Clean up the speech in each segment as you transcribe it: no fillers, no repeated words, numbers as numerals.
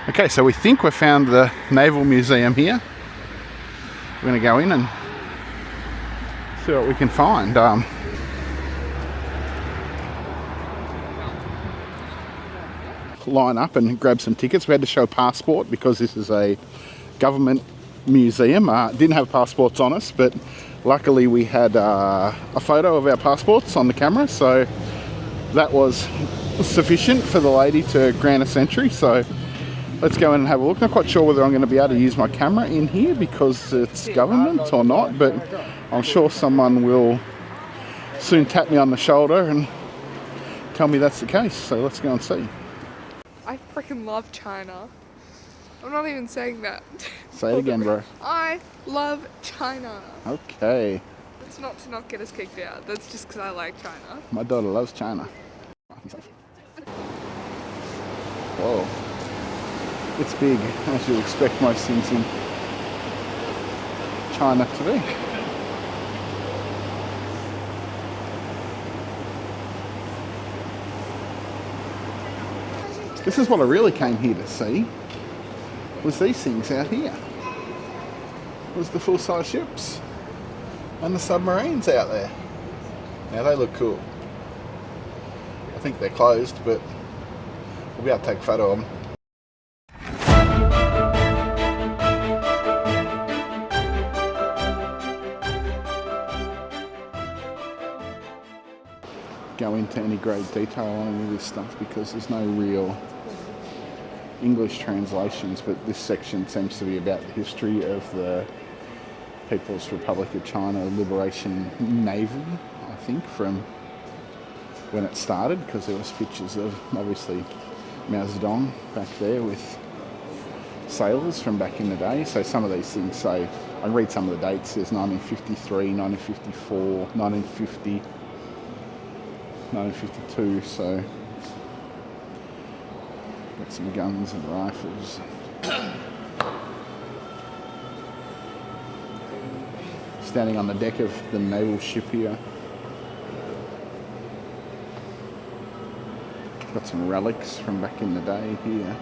Okay, so we think we've found the Naval Museum here. We're going to go in and see what we can find. Line up and grab some tickets. We had to show a passport because this is a government museum. Didn't have passports on us, but luckily we had a photo of our passports on the camera, so that was sufficient for the lady to grant us entry. So let's go in and have a look. Not quite sure whether I'm going to be able to use my camera in here because it's government or not, but I'm sure someone will soon tap me on the shoulder and tell me that's the case. So let's go and see. I freaking love China. I'm not even saying that. Say it again, bro. I love China. Okay. That's not to not get us kicked out. That's just because I like China. My daughter loves China. Whoa. It's big, as you'd expect most things in China to be. This is what I really came here to see, was these things out here. Was the full-size ships and the submarines out there. Now they look cool. I think they're closed, but we'll be able to take a photo of them. Go into any great detail on any of this stuff because there's no real English translations, but this section seems to be about the history of the People's Republic of China Liberation Navy, I think, from when it started, because there was pictures of obviously Mao Zedong back there with sailors from back in the day. So some of these things say, I can read some of the dates, there's 1953, 1954, 1950, 1952, so got some guns and rifles. Standing on the deck of the naval ship here. Got some relics from back in the day here.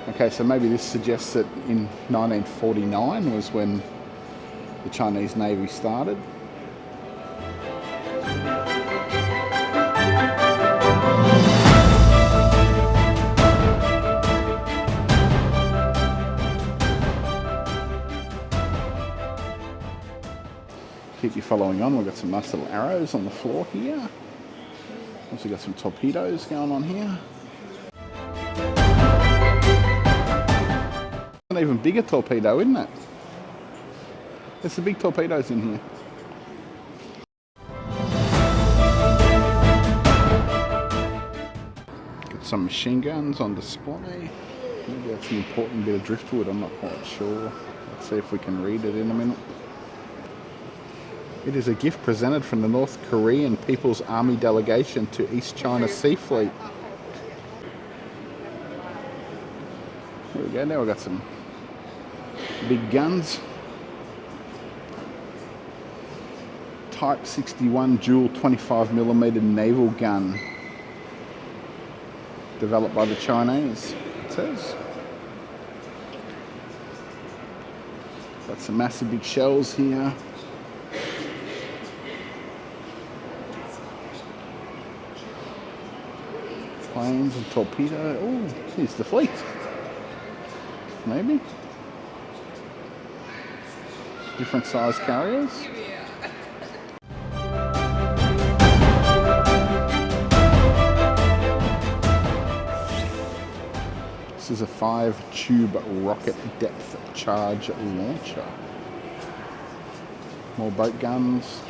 Okay, so maybe this suggests that in 1949 was when the Chinese Navy started. Keep you following on, we've got some nice little arrows on the floor here. Also got some torpedoes going on here. An even bigger torpedo, isn't it? There's some big torpedoes in here. Got some machine guns on display. Maybe that's an important bit of driftwood, I'm not quite sure. Let's see if we can read it in a minute. It is a gift presented from the North Korean People's Army delegation to East China Sea Fleet. There we go, now we've got some big guns. Type 61 dual 25mm naval gun. Developed by the Chinese, it says. Got some massive big shells here. Planes and torpedo. Oh, here's the fleet. Maybe. Different size carriers. This is a 5-tube rocket depth charge launcher. More boat guns.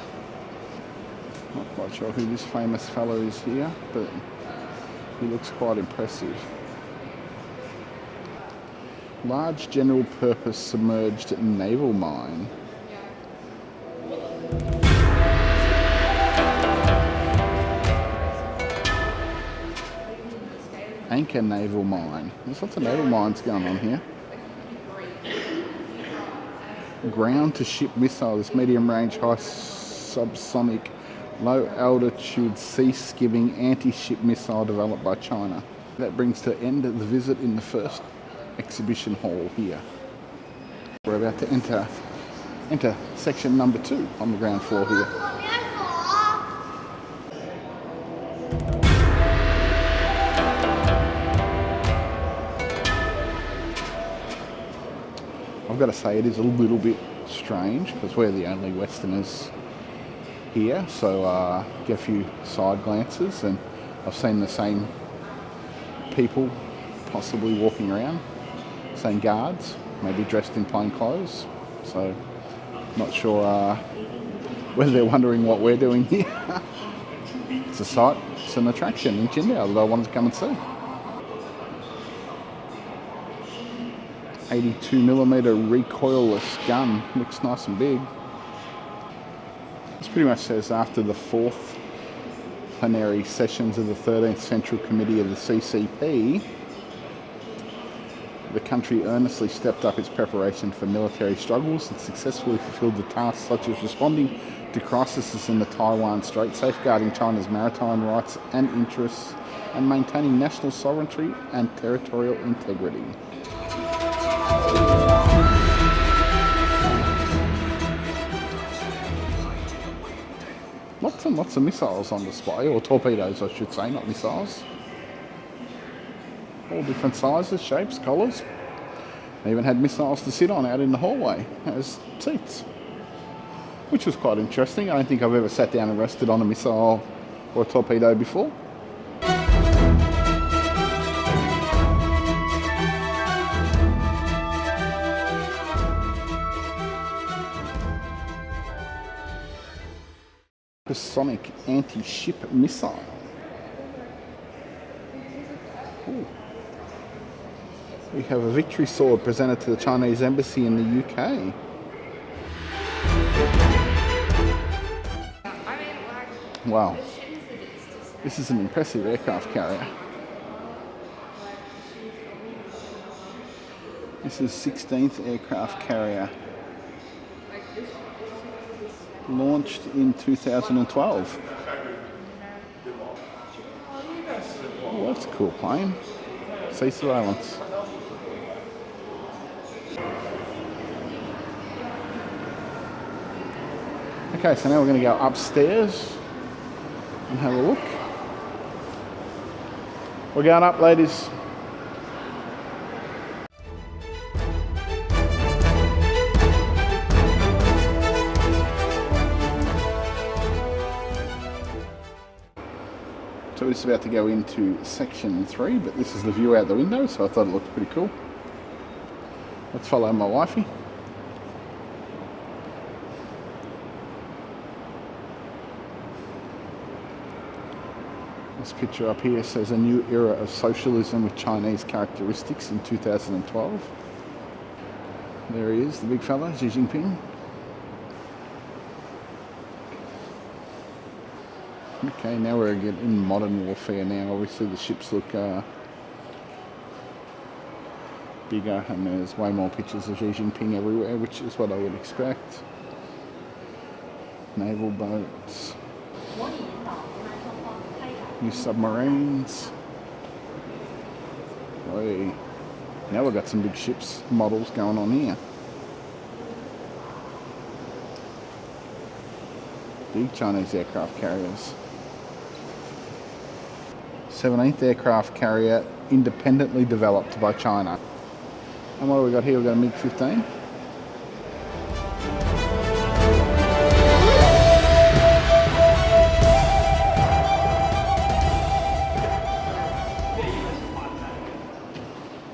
Not quite sure who this famous fellow is here, but he looks quite impressive. Large general purpose submerged naval mine. Anchor naval mine. There's lots of naval mines going on here. Ground to ship missile. This medium range high subsonic Low altitude sea skimming anti-ship missile developed by China. That brings to end the visit in the first exhibition hall here. We're about to enter section number 2 on the ground floor here. I've got to say it is a little bit strange because we're the only Westerners here, so get a few side glances, and I've seen the same people possibly walking around, same guards, maybe dressed in plain clothes, so not sure whether they're wondering what we're doing here. It's a sight, it's an attraction in Qingdao that I wanted to come and see. 82mm recoilless gun, looks nice and big. This pretty much says after the 4th plenary sessions of the 13th Central Committee of the CCP, the country earnestly stepped up its preparation for military struggles and successfully fulfilled the tasks such as responding to crises in the Taiwan Strait, safeguarding China's maritime rights and interests, and maintaining national sovereignty and territorial integrity. Lots and lots of missiles on display, or torpedoes I should say, not missiles. All different sizes, shapes, colours. They even had missiles to sit on out in the hallway as seats, which was quite interesting. I don't think I've ever sat down and rested on a missile or a torpedo before. Supersonic anti-ship missile. Ooh. We have a victory sword presented to the Chinese embassy in the UK. Wow, this is an impressive aircraft carrier. This is 16th aircraft carrier, launched in 2012. Oh, that's a cool plane. Sea surveillance. Okay, so now we're going to go upstairs and have a look. We're going up, ladies. So we're just about to go into section 3, but this is the view out the window, so I thought it looked pretty cool. Let's follow my wifey. This picture up here says a new era of socialism with Chinese characteristics in 2012. There he is, the big fella, Xi Jinping. Okay, now we're in modern warfare now. Obviously the ships look bigger, and there's way more pictures of Xi Jinping everywhere, which is what I would expect. Naval boats. New submarines. Hey. Now we've got some big ships models going on here. Big Chinese aircraft carriers. 17th aircraft carrier independently developed by China. And what have we got here? We've got a MiG-15.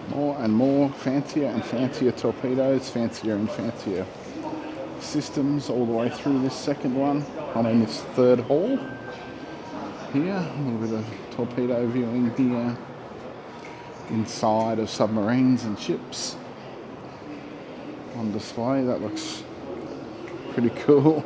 More and more, fancier and fancier torpedoes, fancier and fancier systems all the way through this second one. I'm in this third hall here. A little bit of torpedo viewing here. Inside of submarines and ships on display. That looks pretty cool.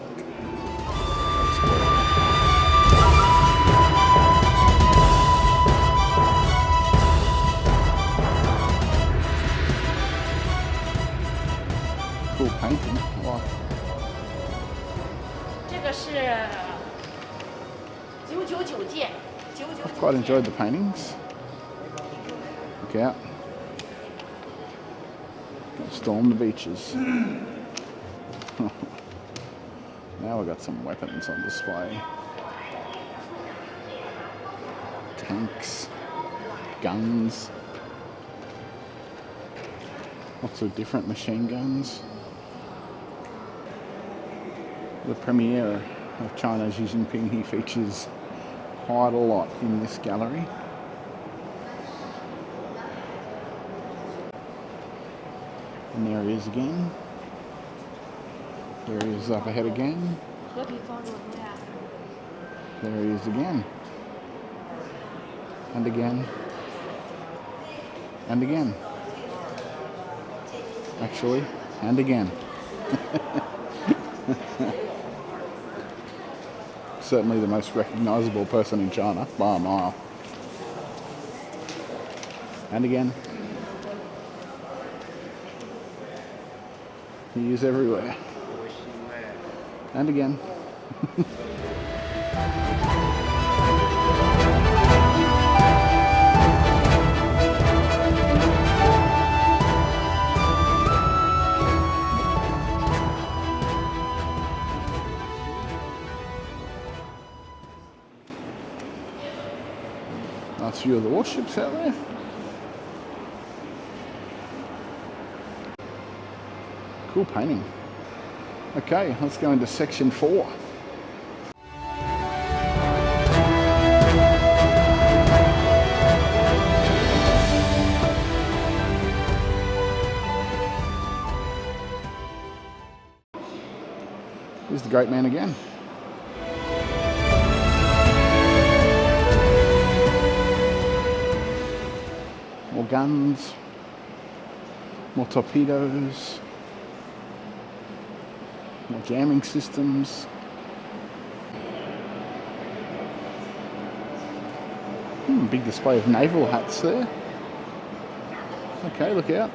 Cool painting. I like it. 这个是 I've quite enjoyed the paintings. Look out. Gonna storm the beaches. Now we've got some weapons on display. Tanks, guns, lots of different machine guns. The Premier of China, Xi Jinping, he features quite a lot in this gallery. And there he is again. There he is up ahead again. There he is again. And again. And again. Actually, and again. Certainly the most recognisable person in China by a mile. And again. He is everywhere. And again. Nice view of the warships out there. Cool painting. Okay, let's go into section 4. Here's the great man again. More guns, more torpedoes, more jamming systems. Big display of naval hats there. Okay, look out.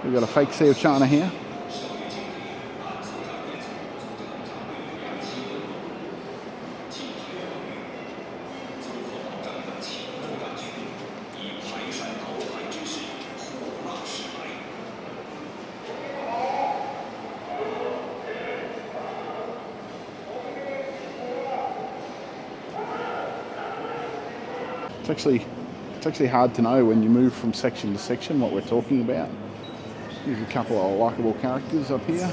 We've got a fake Sea of China here. It's actually hard to know when you move from section to section what we're talking about. There's a couple of likeable characters up here.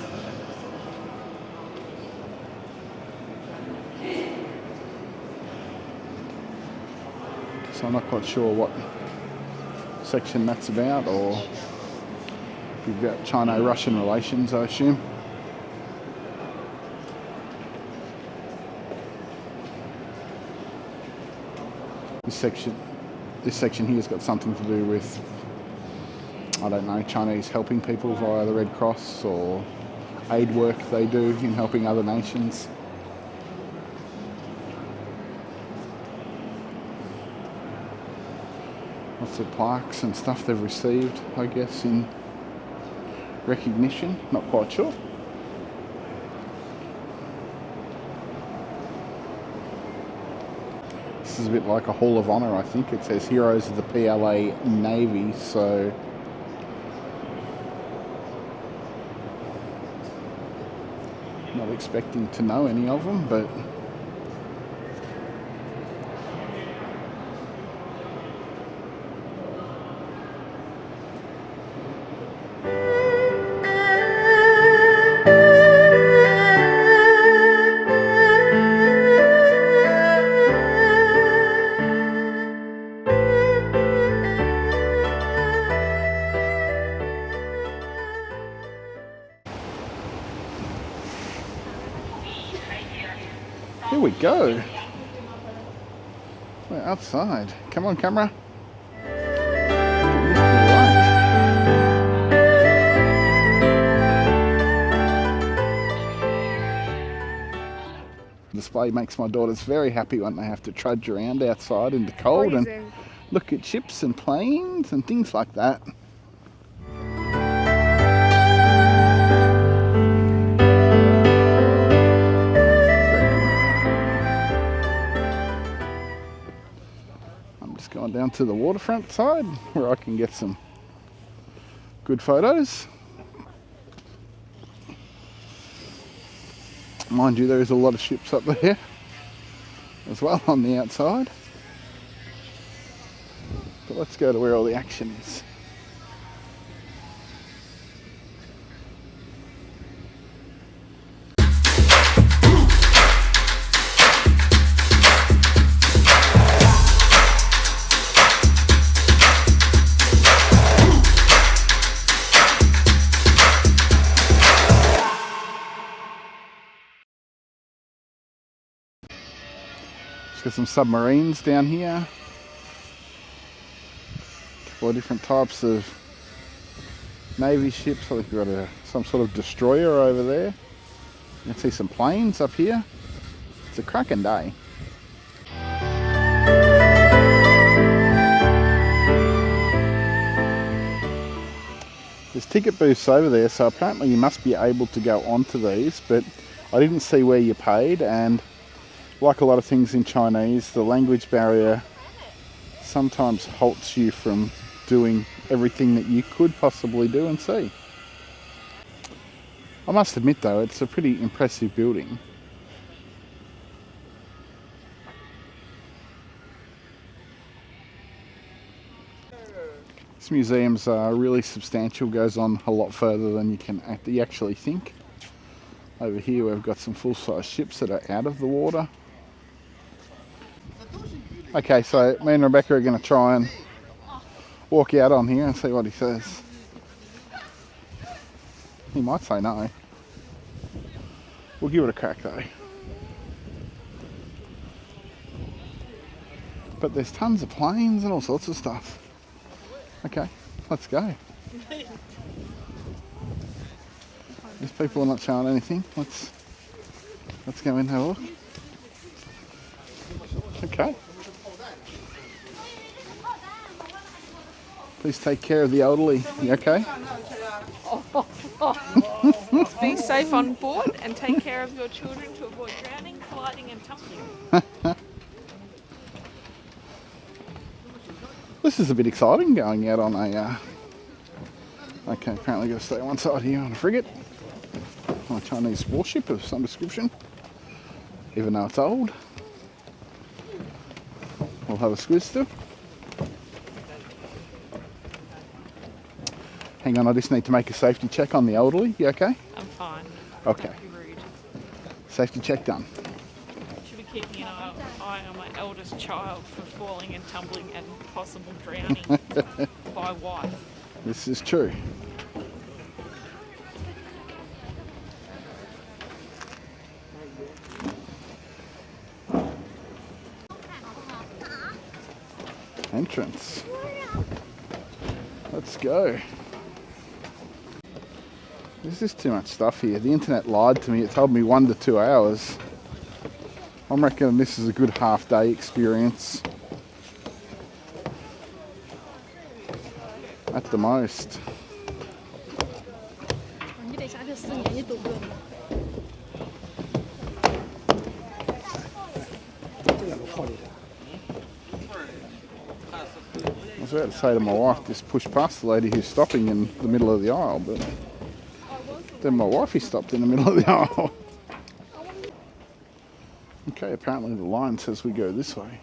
So I'm not quite sure what section that's about, or we've got Chino-Russian relations, I assume. This section here has got something to do with, I don't know, Chinese helping people via the Red Cross or aid work they do in helping other nations. Lots of plaques and stuff they've received, I guess, in recognition, not quite sure. This is a bit like a Hall of Honour, I think. It says Heroes of the PLA Navy, so not expecting to know any of them, but here we go. We're outside. Come on, camera. The display makes my daughters very happy when they have to trudge around outside in the cold and look at ships and planes and things like that. Just going down to the waterfront side where I can get some good photos. Mind you, there is a lot of ships up there as well on the outside. But let's go to where all the action is. Just got some submarines down here. A couple of different types of Navy ships. I think we've got some sort of destroyer over there. You can see some planes up here. It's a cracking day. There's ticket booths over there, so apparently you must be able to go onto these, but I didn't see where you paid, and like a lot of things in Chinese, the language barrier sometimes halts you from doing everything that you could possibly do and see. I must admit though, it's a pretty impressive building. This museum's really substantial, goes on a lot further than you actually think. Over here we've got some full-size ships that are out of the water. Okay, so me and Rebecca are going to try and walk out on here and see what he says. He might say no. We'll give it a crack though. But there's tons of planes and all sorts of stuff. Okay, let's go. These people are not showing anything. Let's go in and have a look. Okay. Please take care of the elderly. You okay? Be safe on board and take care of your children to avoid drowning, sliding and tumbling. This is a bit exciting going out on a... Okay, apparently got to stay one side here on a frigate. On a Chinese warship of some description. Even though it's old. We'll have a squiz still. Hang on, I just need to make a safety check on the elderly. You okay? I'm fine. Okay. Don't be rude. Safety check done. Should be keeping an eye on my eldest child for falling and tumbling and possible drowning by wife. This is true. Entrance. Let's go. There's just too much stuff here. The internet lied to me. It told me 1 to 2 hours. I'm reckoning this is a good half-day experience. At the most. I was about to say to my wife, just push past the lady who's stopping in the middle of the aisle, but then my wifey stopped in the middle of the aisle. Okay, apparently the line says we go this way.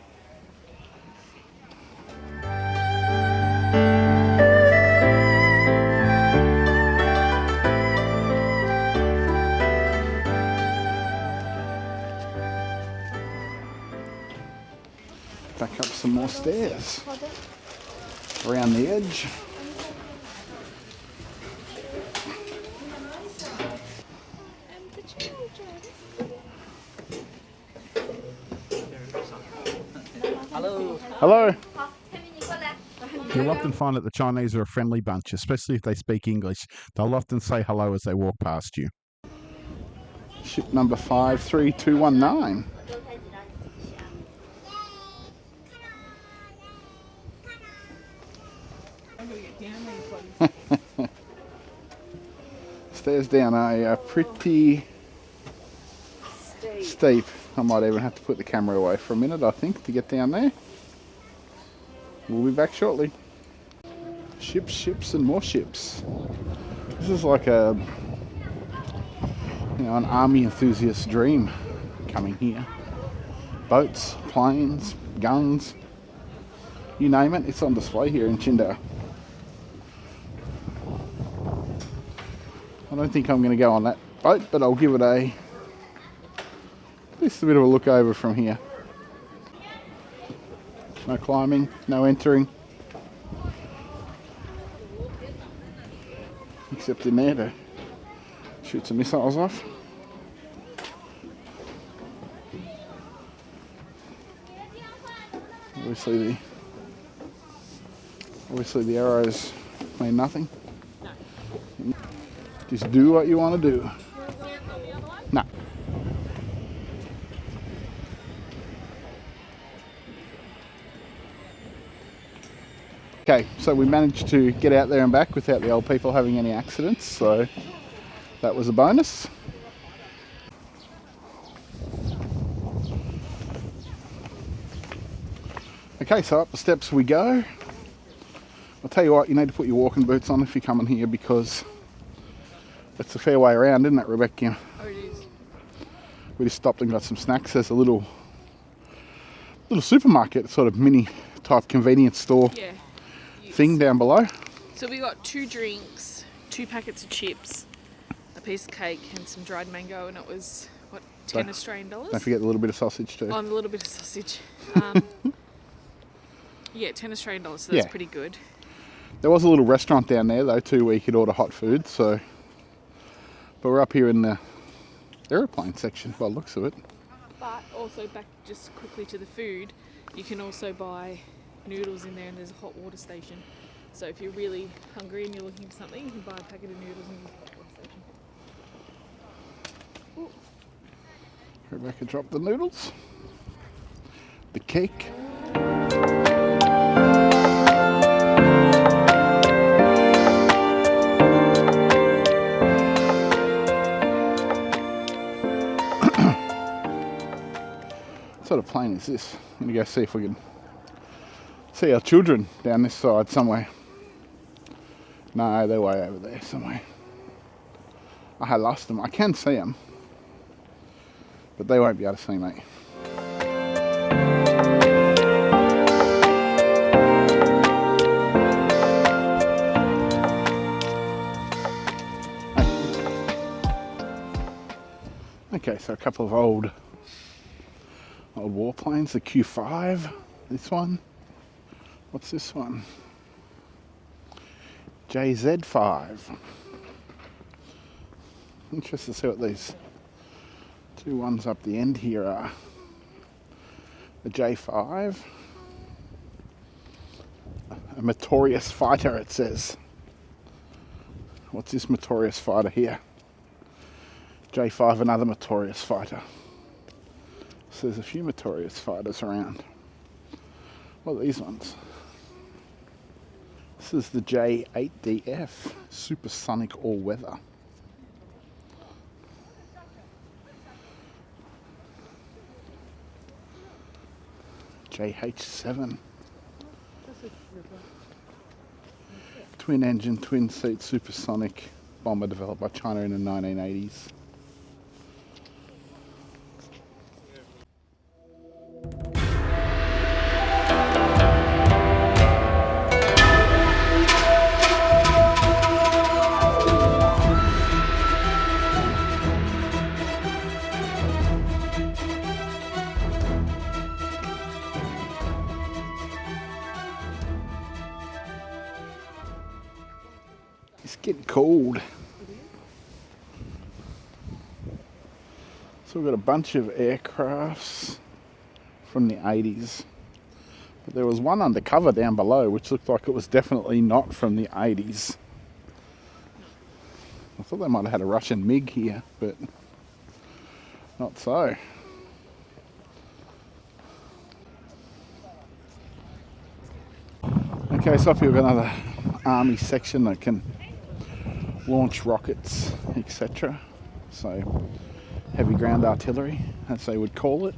Back up some more stairs. Around the edge. Hello. You'll often find that the Chinese are a friendly bunch, especially if they speak English. They'll often say hello as they walk past you. Ship number 53219. Stairs down are pretty steep. I might even have to put the camera away for a minute, I think, to get down there. We'll be back shortly. Ships, ships, and more ships. This is like a, an army enthusiast's dream coming here. Boats, planes, guns, you name it, it's on display here in Qingdao. I don't think I'm going to go on that boat, but I'll give it at least a bit of a look over from here. No climbing, no entering. Except in there to shoot some missiles off. Obviously the arrows mean nothing. Just do what you want to do. No. Okay, so we managed to get out there and back without the old people having any accidents, so that was a bonus. Okay, so up the steps we go. I'll tell you what, you need to put your walking boots on if you're coming here, because it's a fair way around, isn't it, Rebecca? Oh, it is. We just stopped and got some snacks. There's a little supermarket, sort of mini type convenience store thing down below. So we got 2 drinks, 2 packets of chips, a piece of cake and some dried mango, and it was, what, 10 Australian dollars? Don't forget the little bit of sausage too. Oh, and a little bit of sausage. Yeah, 10 Australian dollars, so that's pretty good. There was a little restaurant down there though too where you could order hot food, so, but we're up here in the aeroplane section by the looks of it. But also back just quickly to the food, you can also buy noodles in there, and there's a hot water station. So if you're really hungry and you're looking for something, you can buy a packet of noodles and use the hot water station. Ooh. Rebecca dropped the noodles, the cake. What sort of plane is this? I'm going to go see if we can see our children down this side somewhere. No, they're way over there somewhere. I lost them. I can see them, but they won't be able to see me. Okay, so a couple of old warplanes, the Q5, this one. What's this one? JZ5. Interested to see what these 2 ones up the end here are. The J5. A Notorious Fighter, it says. What's this Notorious Fighter here? J5, another Notorious Fighter. So there's a few Notorious Fighters around. What are these ones? This is the J8DF, Supersonic All-Weather. JH7. Twin engine, twin seat, supersonic bomber developed by China in the 1980s. It's getting cold. So we've got a bunch of aircrafts from the 80s. But there was one undercover down below which looked like it was definitely not from the 80s. I thought they might have had a Russian MiG here, but not so. Okay, so up here we've got another army section that can launch rockets, etc. So heavy ground artillery, as they would call it.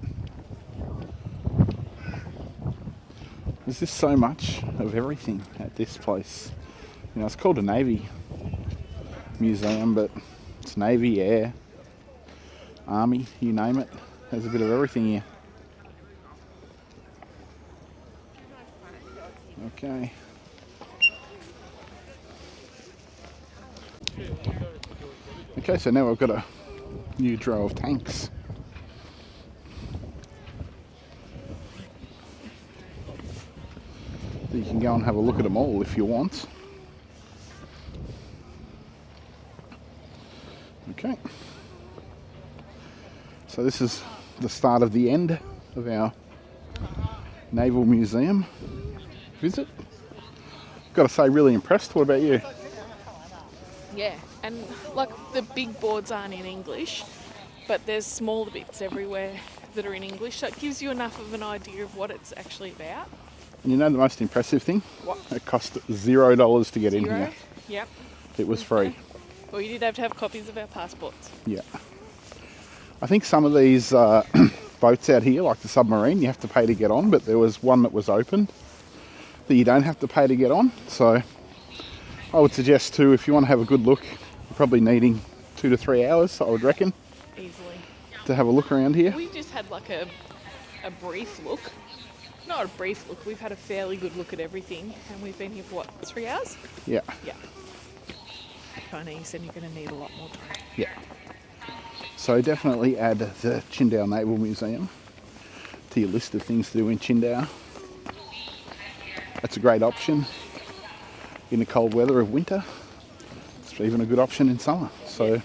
There's just so much of everything at this place. You know, it's called a Navy museum, but it's Navy, Air, Army, you name it. There's a bit of everything here. Okay. Okay, so now we've got a new row of tanks. You can go and have a look at them all if you want. Okay. So this is the start of the end of our Naval Museum visit. Got to say, really impressed. What about you? Yeah, and like the big boards aren't in English, but there's smaller bits everywhere that are in English, so it gives you enough of an idea of what it's actually about. And you know the most impressive thing? What? It cost $0 to get in here. Yep. It was free. Well, you did have to have copies of our passports. Yeah. I think some of these boats out here, like the submarine, you have to pay to get on, but there was one that was open that you don't have to pay to get on. So I would suggest too, if you want to have a good look, you're probably needing 2 to 3 hours, I would reckon, Easily. to have a look around here. We just had like a brief look. Not a brief look, we've had a fairly good look at everything, and we've been here for what, 3 hours? Yeah. Yeah. Chinese, and you're going to need a lot more time. Yeah. So definitely add the Qingdao Naval Museum to your list of things to do in Qingdao. That's a great option in the cold weather of winter. It's even a good option in summer. So,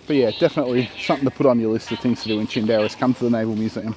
but yeah, definitely something to put on your list of things to do in Qingdao is come to the Naval Museum.